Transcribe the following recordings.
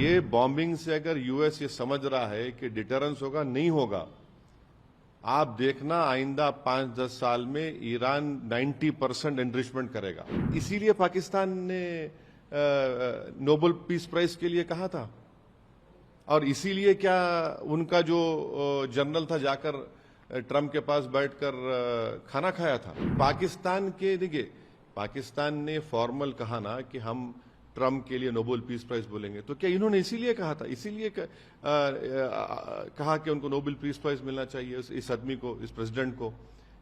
ये बॉम्बिंग से अगर यूएस ये समझ रहा है कि डिटरेंस होगा, नहीं होगा। आप देखना आइंदा 5-10 साल में ईरान 90% एनरिचमेंट करेगा। इसीलिए पाकिस्तान ने नोबेल पीस प्राइज के लिए कहा था, और इसीलिए क्या उनका जो जनरल था जाकर ट्रम्प के पास बैठकर खाना खाया था। पाकिस्तान के देखिए, पाकिस्तान ने फॉर्मल कहा ना कि हम ट्रम्प के लिए नोबेल पीस प्राइज बोलेंगे, तो क्या इन्होंने इसीलिए कहा था, इसीलिए कहा कि उनको नोबेल पीस प्राइज मिलना चाहिए इस आदमी को, इस प्रेसिडेंट को,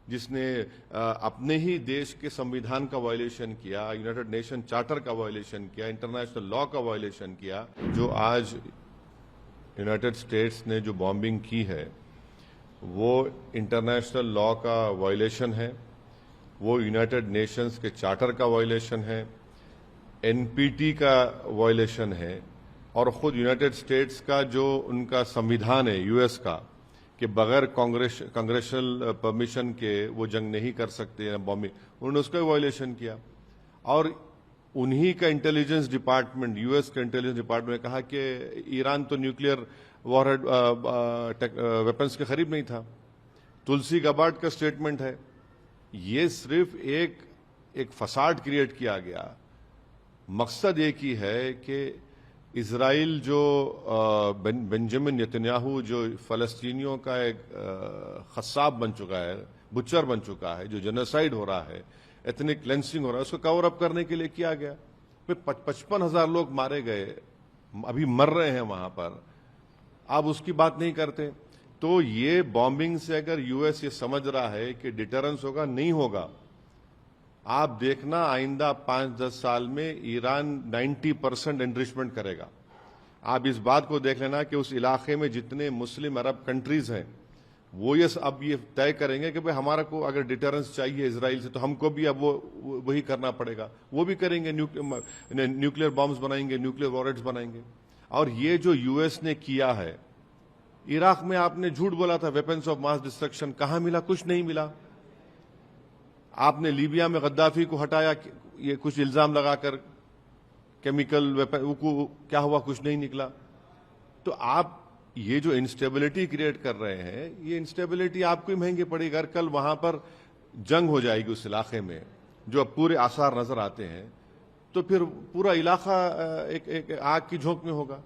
जिसने अपने ही देश के संविधान का वायलेशन किया, यूनाइटेड नेशन चार्टर का वायलेशन किया, इंटरनेशनल लॉ का वायलेशन किया। जो आज यूनाइटेड स्टेट्स ने जो बॉम्बिंग की है वो इंटरनेशनल लॉ का वायलेशन है, वो यूनाइटेड नेशंस के चार्टर का वायलेशन है, एनपीटी का वायलेशन है, और खुद यूनाइटेड स्टेट्स का जो उनका संविधान है यूएस का कि बगैर कांग्रेशनल परमिशन के वो जंग नहीं कर सकते बॉम्बिंग, उन्होंने उसका वायलेशन किया। और उन्हीं का इंटेलिजेंस डिपार्टमेंट, यूएस का इंटेलिजेंस डिपार्टमेंट ने कहा कि ईरान तो न्यूक्लियर वॉरहेड वेपन्स के करीब नहीं था। तुलसी गबार्ड का स्टेटमेंट है। ये सिर्फ एक फसाड क्रिएट किया गया। मकसद एक ही है कि इजराइल जो बेंजामिन नेतन्याहू जो फलस्तीनियों का एक खस्साब बन चुका है, बुच्चर बन चुका है, जो जेनोसाइड हो रहा है, एथनिक क्लेंसिंग हो रहा है, उसको कवर अप करने के लिए किया गया। 55,000 लोग मारे गए, अभी मर रहे हैं वहां पर, आप उसकी बात नहीं करते। तो ये बॉम्बिंग से अगर यूएस ये समझ रहा है कि डिटरेंस होगा, नहीं होगा। आप देखना आइंदा 5-10 साल में ईरान 90% एनरिचमेंट करेगा। आप इस बात को देख लेना कि उस इलाके में जितने मुस्लिम अरब कंट्रीज हैं वो अब ये तय करेंगे कि भाई हमारा को अगर डिटरेंस चाहिए इजराइल से तो हमको भी अब वही करना पड़ेगा। वो भी करेंगे, न्यूक्लियर बॉम्ब्स बनाएंगे, न्यूक्लियर वॉरहेड्स बनाएंगे। और ये जो यूएस ने किया है, इराक में आपने झूठ बोला था वेपन्स ऑफ मास डिस्ट्रक्शन, कहां मिला? कुछ नहीं मिला। आपने लीबिया में गद्दाफी को हटाया, ये कुछ इल्जाम लगाकर केमिकल वेपन, क्या हुआ? कुछ नहीं निकला। तो आप ये जो इंस्टेबिलिटी क्रिएट कर रहे हैं, ये इंस्टेबिलिटी आपको ही महंगी पड़ेगी। अगर कल वहां पर जंग हो जाएगी उस इलाके में, जो अब पूरे आसार नजर आते हैं, तो फिर पूरा इलाका एक आग की झोंक में होगा।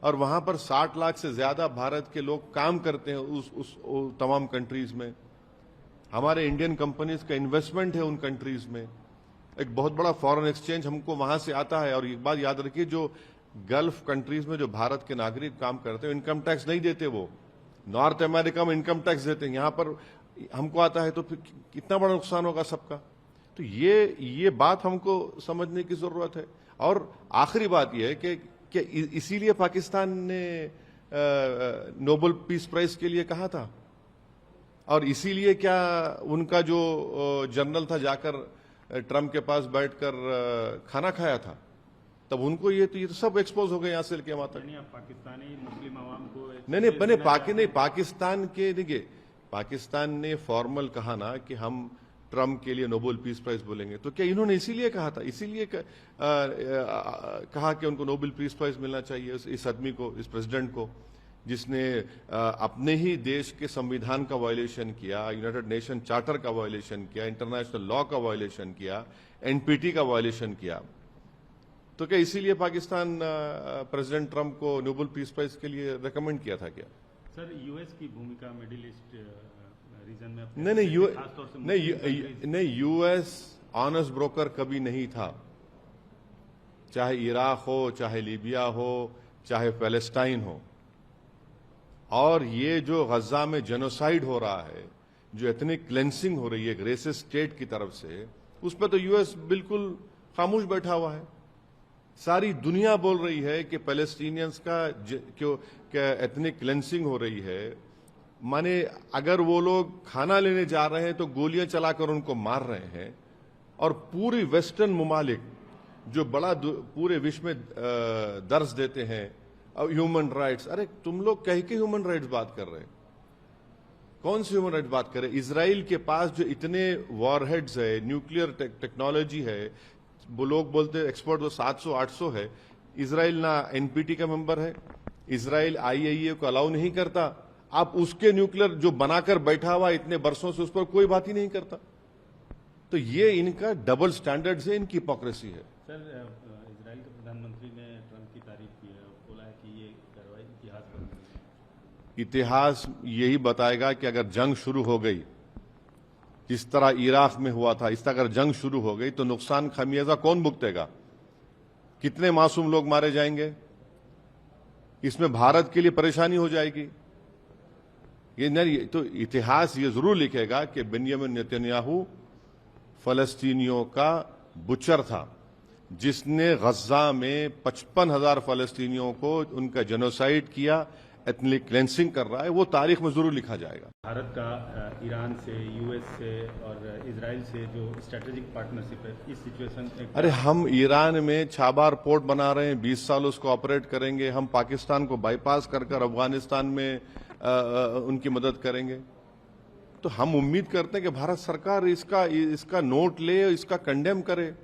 और वहां पर 60 लाख से ज्यादा भारत के लोग काम करते हैं उस तमाम कंट्रीज में। हमारे इंडियन कंपनीज का इन्वेस्टमेंट है उन कंट्रीज में। एक बहुत बड़ा फॉरेन एक्सचेंज हमको वहां से आता है। और एक बात याद रखिए, जो गल्फ कंट्रीज में जो भारत के नागरिक काम करते हैं, इनकम टैक्स नहीं देते। वो नॉर्थ अमेरिका में इनकम टैक्स देते हैं, यहां पर हमको आता है, तो फिर कितना बड़ा नुकसान होगा सबका। तो ये बात हमको समझने की जरूरत है। और आखिरी बात यह है कि इसीलिए पाकिस्तान ने नोबेल पीस प्राइज के लिए कहा था, और इसीलिए क्या उनका जो जनरल था जाकर ट्रम्प के पास बैठकर खाना खाया था, तब उनको ये तो सब एक्सपोज हो गए यहां से लेके वहां तक। पाकिस्तानी मुस्लिम आवाम को नहीं, पाकिस्तान के देखिए, पाकिस्तान ने फॉर्मल कहा ना कि हम ट्रम्प के लिए नोबेल पीस प्राइज बोलेंगे, तो क्या इन्होंने इसीलिए कहा था, इसीलिए कहा कि उनको नोबेल पीस प्राइज मिलना चाहिए इस आदमी को, इस प्रेसिडेंट को, जिसने अपने ही देश के संविधान का वायलेशन किया, यूनाइटेड नेशन चार्टर का वायलेशन किया, इंटरनेशनल लॉ का वायलेशन किया, एनपीटी का वायलेशन किया। तो क्या इसीलिए पाकिस्तान प्रेसिडेंट ट्रम्प को नोबेल पीस प्राइज के लिए रेकमेंड किया था क्या? सर, यूएस की भूमिका मिडिल ईस्ट रीजन में नहीं, यूएस ऑनेस्ट ब्रोकर कभी नहीं था। चाहे इराक हो, चाहे लीबिया हो, चाहे पैलेस्टाइन हो। और ये जो गजा में जेनोसाइड हो रहा है, जो एथनिक क्लेंसिंग हो रही है एक रेसिस्ट स्टेट की तरफ से, उस पर तो यूएस बिल्कुल खामोश बैठा हुआ है। सारी दुनिया बोल रही है कि पैलेस्टीनियंस का एथनिक क्लेंसिंग हो रही है। माने अगर वो लोग खाना लेने जा रहे हैं तो गोलियां चलाकर उनको मार रहे हैं। और पूरी वेस्टर्न मुमालिक जो बड़ा पूरे विश्व में दर्ज देते हैं ह्यूमन राइट्स, अरे तुम लोग कह के ह्यूमन राइट्स बात कर रहे हैं? कौन सी ह्यूमन राइट्स बात कर रहे हैं? इजराइल के पास जो इतने वॉरहेड्स है, न्यूक्लियर टेक्नोलॉजी है, वो लोग बोलते हैं एक्सपर्ट वो 700-800 है, इसराइल ना एनपीटी का मेंबर है, इसराइल आईएईए को अलाउ नहीं करता, आप उसके न्यूक्लियर जो बनाकर बैठा हुआ इतने वर्षों से उस पर कोई बात ही नहीं करता। तो ये इनका डबल स्टैंडर्ड है, इनकी हिपोक्रेसी है। सर, इजराइल के प्रधानमंत्री ने ट्रंप की तारीफ की है और बोला है कि ये कार्रवाई इतिहास बन गई। इतिहास यही बताएगा कि अगर जंग शुरू हो गई, जिस तरह इराक में हुआ था, इस तरह अगर जंग शुरू हो गई तो नुकसान खामियाजा कौन भुगतेगा? कितने मासूम लोग मारे जाएंगे? इसमें भारत के लिए परेशानी हो जाएगी। ये नहीं तो इतिहास ये जरूर लिखेगा कि बेंजामिन नेतन्याहू फलस्तीनियों का बुचर था, जिसने गज्जा में 55,000 फलस्तीनियों को उनका जेनोसाइड किया, एथनिक क्लेंसिंग कर रहा है। वो तारीख में जरूर लिखा जाएगा। भारत का ईरान से, यूएस से और इजराइल से जो स्ट्रेटेजिक पार्टनरशिप है, इस सिचुएशन में अरे हम ईरान में छाबार पोर्ट बना रहे हैं, 20 साल उसको ऑपरेट करेंगे। हम पाकिस्तान को बाईपास कर अफगानिस्तान में उनकी मदद करेंगे। तो हम उम्मीद करते हैं कि भारत सरकार इसका नोट ले, इसका कंडेम करे।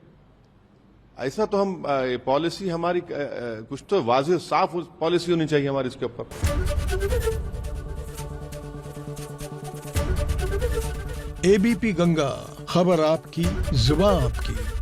ऐसा तो हम पॉलिसी हमारी कुछ तो वाज़ेह साफ पॉलिसी होनी चाहिए हमारी इसके ऊपर। एबीपी गंगा, खबर आपकी, जुबान आपकी।